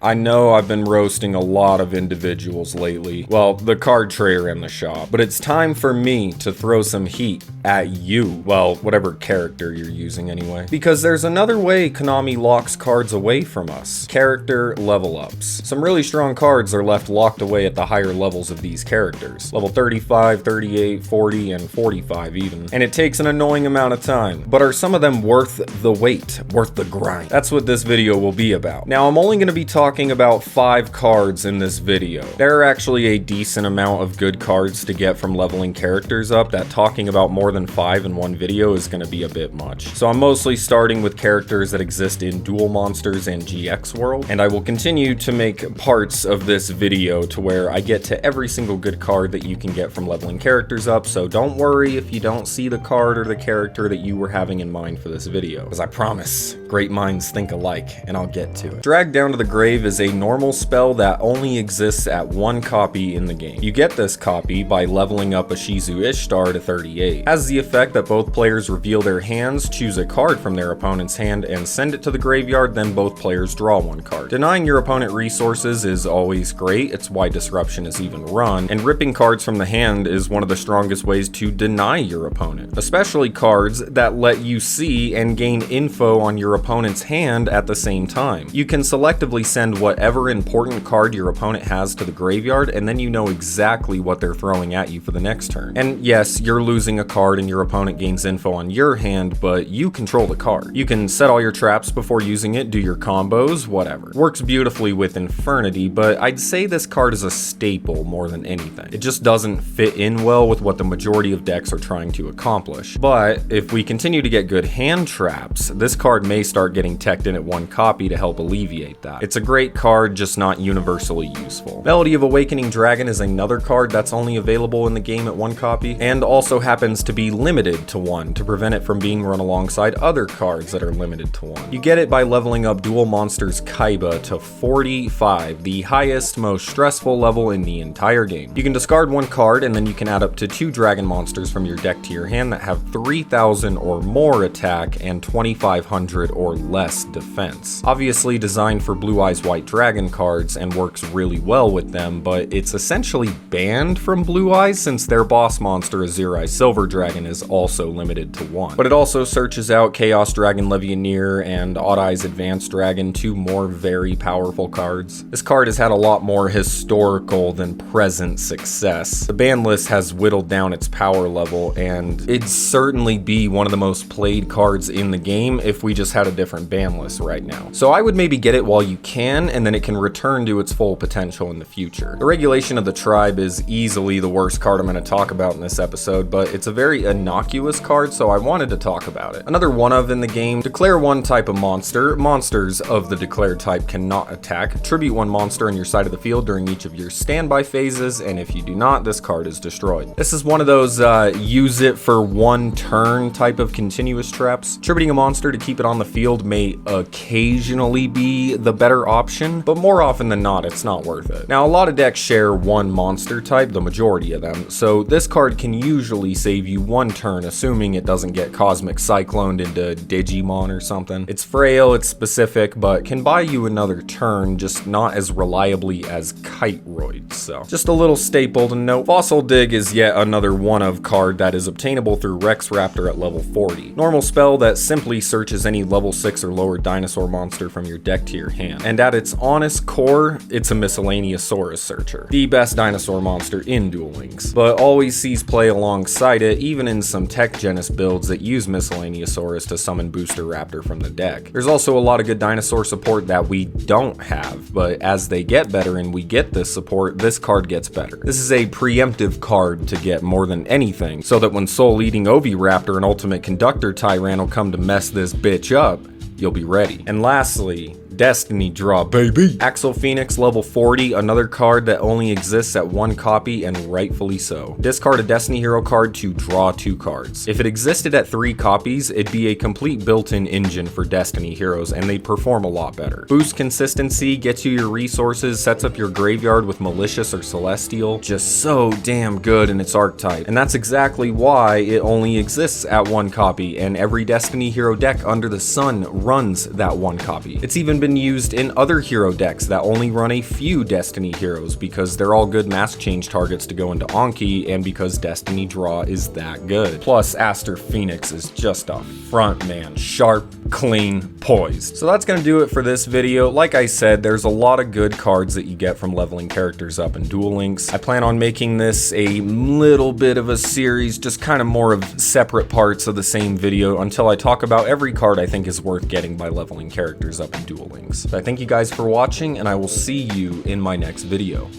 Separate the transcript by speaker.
Speaker 1: I know I've been roasting a lot of individuals lately, well, the card trader in the shop, but it's time for me to throw some heat at you, well, whatever character you're using anyway. Because there's another way Konami locks cards away from us. Character level ups. Some really strong cards are left locked away at the higher levels of these characters. Level 35, 38, 40, and 45 even. And it takes an annoying amount of time. But are some of them worth the wait? Worth the grind? That's what this video will be about. Now, I'm only going to be talking about 5 cards in this video. There are actually a decent amount of good cards to get from leveling characters up that talking about more than 5 in one video is going to be a bit much. So I'm mostly starting with characters that exist in Duel Monsters and GX World, and I will continue to make parts of this video to where I get to every single good card that you can get from leveling characters up, so don't worry if you don't see the card or the character that you were having in mind for this video, because I promise, great minds think alike, and I'll get to it. Drag Down to the Grave is a normal spell that only exists at 1 copy in the game. You get this copy by leveling up a Shizu Ishtar to 38. Has the effect that both players reveal their hands, choose a card from their opponent's hand, and send it to the graveyard, then both players draw 1 card. Denying your opponent resources is always great, it's why Disruption is even run, and ripping cards from the hand is one of the strongest ways to deny your opponent. Especially cards that let you see and gain info on your opponent's hand at the same time. You can selectively send whatever important card your opponent has to the graveyard, and then you know exactly what they're throwing at you for the next turn. And yes, you're losing a card and your opponent gains info on your hand, but you control the card. You can set all your traps before using it, do your combos, whatever. Works beautifully with Infernity, but I'd say this card is a staple more than anything. It just doesn't fit in well with what the majority of decks are trying to accomplish. But if we continue to get good hand traps, this card may start getting teched in at 1 copy to help alleviate that. It's a great card, just not universally useful. Melody of Awakening Dragon is another card that's only available in the game at 1 copy, and also happens to be limited to 1 to prevent it from being run alongside other cards that are limited to 1. You get it by leveling up Duel Monsters Kaiba to 45, the highest, most stressful level in the entire game. You can discard 1 card, and then you can add up to 2 dragon monsters from your deck to your hand that have 3,000 or more attack and 2,500 or less defense. Obviously designed for Blue Eyes White Dragon cards and works really well with them, but it's essentially banned from Blue Eyes since their boss monster Azure Eye Silver Dragon is also limited to 1. But it also searches out Chaos Dragon Levianeer and Odd Eyes Advanced Dragon, 2 more very powerful cards. This card has had a lot more historical than present success. The ban list has whittled down its power level, and it'd certainly be one of the most played cards in the game if we just had a different ban list right now. So I would maybe get it while you can, and then it can return to its full potential in the future. The Regulation of the Tribe is easily the worst card I'm going to talk about in this episode, but it's a very innocuous card, so I wanted to talk about it. Another one of in the game, declare 1 type of monster. Monsters of the declared type cannot attack. Tribute 1 monster on your side of the field during each of your standby phases, and if you do not, this card is destroyed. This is one of those use it for 1 turn type of continuous traps. Tributing a monster to keep it on the field may occasionally be the better option, but more often than not, it's not worth it. Now, a lot of decks share 1 monster type, the majority of them, so this card can usually save you 1 turn, assuming it doesn't get Cosmic Cycloned into Digimon or something. It's frail, it's specific, but can buy you another turn, just not as reliably as Kite-Roid, so just a little staple to note. Fossil Dig is yet another one of card that is obtainable through Rex Raptor at level 40. Normal spell that simply searches any level 6 or lower dinosaur monster from your deck to your hand, and at its honest core, it's a Miscellaneousaurus searcher, the best dinosaur monster in Duel Links, but always sees play alongside it, even in some Tech Genesis builds that use Miscellaneousaurus to summon Booster Raptor from the deck. There's also a lot of good dinosaur support that we don't have, but as they get better and we get this support, this card gets better. This is a preemptive card to get more than anything, so that when Soul Eating Oviraptor and Ultimate Conductor Tyranno come to mess this bitch up, you'll be ready. And lastly, Destiny Draw, baby! Axel Phoenix, level 40, another card that only exists at 1 copy, and rightfully so. Discard a Destiny Hero card to draw 2 cards. If it existed at 3 copies, it'd be a complete built-in engine for Destiny Heroes, and they'd perform a lot better. Boost consistency, gets you your resources, sets up your graveyard with Malicious or Celestial. Just so damn good in its archetype. And that's exactly why it only exists at 1 copy, and every Destiny Hero deck under the sun runs that 1 copy. It's even been been used in other hero decks that only run a few Destiny heroes because they're all good mask change targets to go into Anki and because Destiny draw is that good. Plus, Aster Phoenix is just a front man, sharp, clean, poised. So that's gonna do it for this video. Like I said, there's a lot of good cards that you get from leveling characters up in Duel Links. I plan on making this a little bit of a series, just kind of more of separate parts of the same video until I talk about every card I think is worth getting by leveling characters up in Duel Links. So I thank you guys for watching, and I will see you in my next video.